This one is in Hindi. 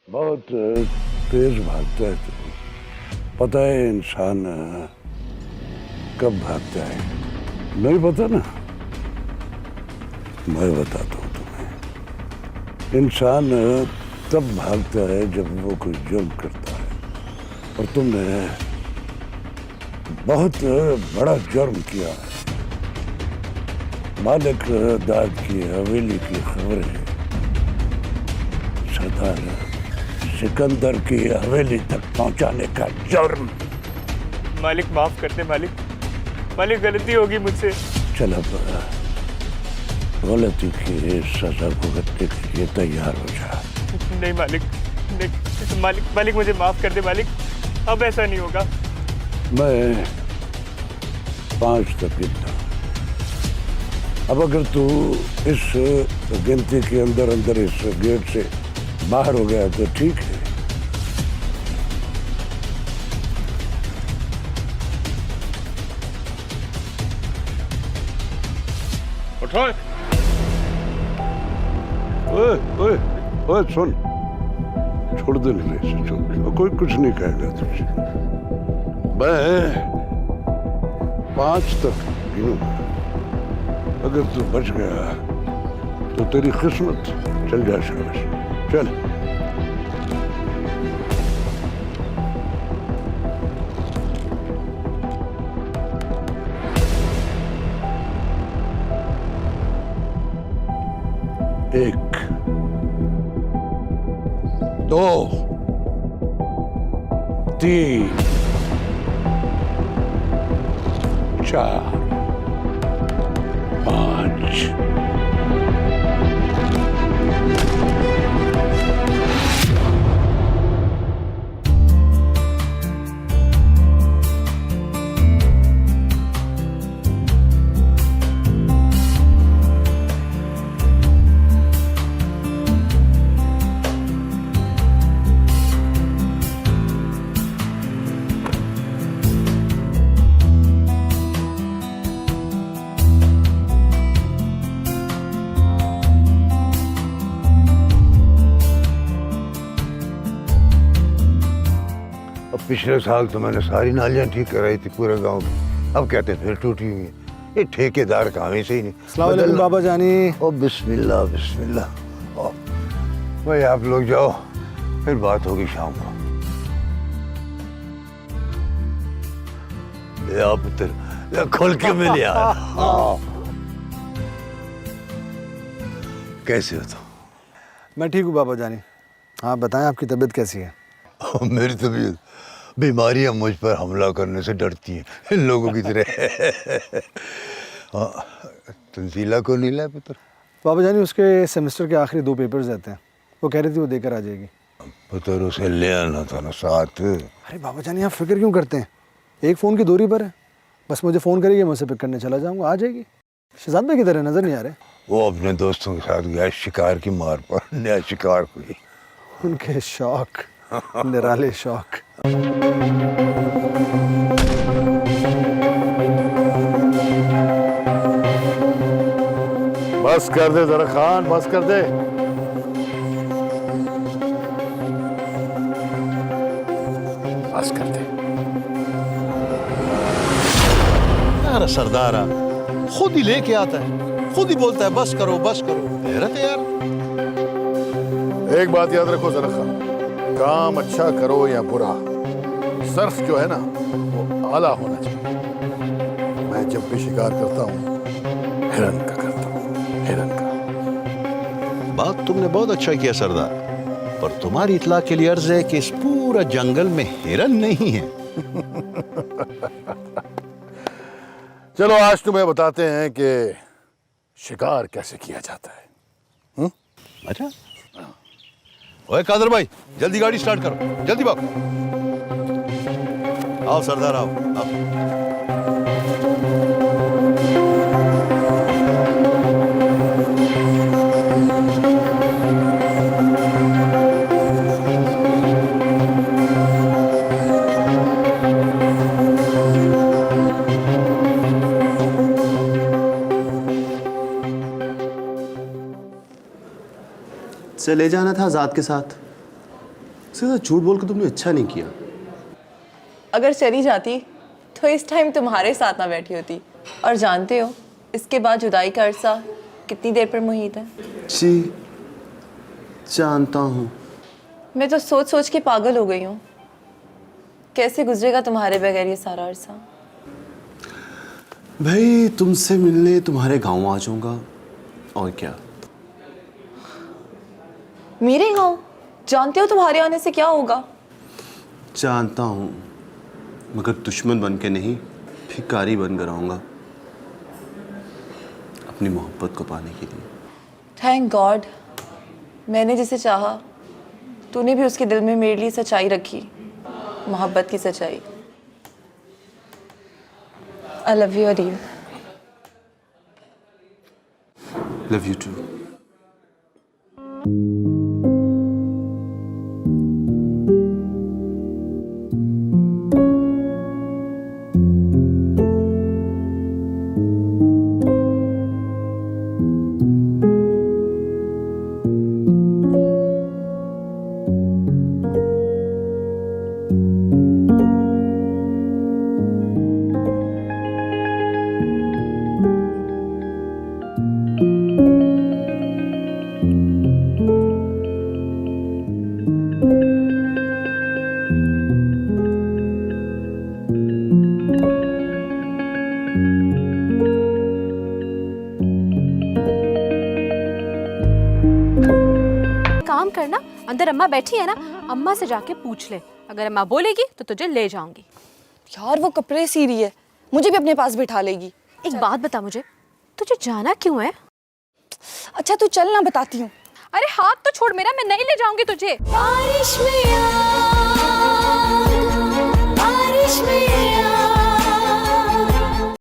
बहुत तेज भागता है तू। पता है इंसान कब भागता है? नहीं पता ना? मैं बताता हूँ तुम्हें। इंसान तब भागता है जब वो कोई जुर्म करता है, और तुमने बहुत बड़ा जुर्म किया है। मालिक दाद की हवेली की खबरें सरदार सिकंदर की हवेली तक पहुंचाने का जुर्म। मालिक माफ कर दे मालिक, मालिक गलती होगी मुझसे। चल अब गलती की सजा भुगतने के लिए तैयार हो जा। नहीं मालिक, नहीं मालिक, मालिक मुझे माफ कर दे मालिक, अब ऐसा नहीं होगा। मैं 5 तक गिनता। अब अगर तू इस गिनती के अंदर अंदर इस गेट से बाहर हो गया तो ठीक है। उठो। ओए ओए ओए सुन, छोड़ दे नीले से, छोड़, कोई कुछ नहीं कहेगा तुझे। मैं 5 तक गिनूंगा। अगर तू बच गया तो तेरी किस्मत। चल जा शाबाश, चल। एक, 2, 3, 4, 5। पिछले साल तो मैंने सारी नालियां ठीक कराई थी पूरे गांव की। अब कहते फिर टूटी हुई है। ये ठेकेदार काम ही सही नहीं। अस्सलाम वालेकुम बाबा जानी। ओ बिस्मिल्लाह बिस्मिल्लाह। ओ भाई आप लोग जाओ, फिर बात होगी शाम को। ले आओ पुत्र, ले खोल के मिल यार। कैसे हो तुम? मैं ठीक हूँ बाबा जानी। हाँ बताएं, आपकी तबीयत कैसी है? मेरी तबीयत, बीमारियां मुझ पर हमला करने से डरती हैं, इन लोगों की तरह। हाँ, तंजीला को नहीं लाया पुत्र? बाबा जानी उसके सेमेस्टर के आखिरी 2 पेपर्स रहते हैं, वो कह रही थी वो देकर आ जाएगी। पुत्र उसे ले आना था ना साथ। अरे बाबा जानी आप फिक्र क्यों करते हैं, एक फ़ोन की दूरी पर है, बस मुझे फ़ोन करेगी, मैं उसे पिक करने चला जाऊँगा, आ जाएगी। शहजाद भाई की तरह नज़र नहीं आ रहे? वो अपने दोस्तों के साथ गया शिकार की मार पर, नया शिकार हुई। उनके शौक, निराले शौक। बस कर दे जरा खान, बस कर दे। बस कर दे यार। सरदारा खुद ही लेके आता है, खुद ही बोलता है बस करो बस करो। हैरत है यार। एक बात याद रखो जरा खान, काम अच्छा करो या बुरा, सर्फ जो है ना वो आला होना चाहिए। मैं जब भी शिकार करता हूँ हिरन का करता हूँ, हिरन का। बात तुमने बहुत अच्छा किया सरदार, पर तुम्हारी इत्तला के लिए अर्ज है कि इस पूरा जंगल में हिरन नहीं है। चलो आज तुम्हें बताते हैं कि शिकार कैसे किया जाता है। अच्छा, ओए कादर भाई जल्दी गाड़ी स्टार्ट करो, जल्दी भागो। आओ सरदार आओ, आओ। से ले जाना था आजाद के साथ। सीधा झूठ बोल के तुमने अच्छा नहीं किया। अगर चली जाती तो इस टाइम तुम्हारे साथ ना बैठी होती। और जानते हो इसके बाद जुदाई का अरसा कितनी देर पर मुहित है? जी जानता हूँ। मैं तो सोच सोच के पागल हो गई हूँ। कैसे गुजरेगा तुम्हारे बगैर ये सारा अरसा? भाई तुमसे मिलने तुम्हारे गांव आ जाऊंगा और क्या। मेरे गाँव? जानते हो तुम्हारे आने से क्या होगा? जानता हूँ, मगर दुश्मन बन के नहीं, भिखारी बन कर आऊंगा अपनी मोहब्बत को पाने के लिए। थैंक गॉड मैंने जिसे चाहा तूने भी उसके दिल में मेरे लिए सच्चाई रखी, मोहब्बत की सच्चाई। I love you Areeb. Love you too. काम करना, अंदर अम्मा बैठी है ना, अम्मा से जाके पूछ ले। अगर अम्मा बोलेगी तो तुझे ले जाऊंगी। यार वो कपड़े सी रही है, मुझे भी अपने पास बिठा लेगी। एक बात बता मुझे, तुझे जाना क्यों है? अच्छा तू चल ना, बताती हूँ। अरे हाथ तो छोड़ मेरा, मैं नहीं ले जाऊंगी तुझे। बारिश में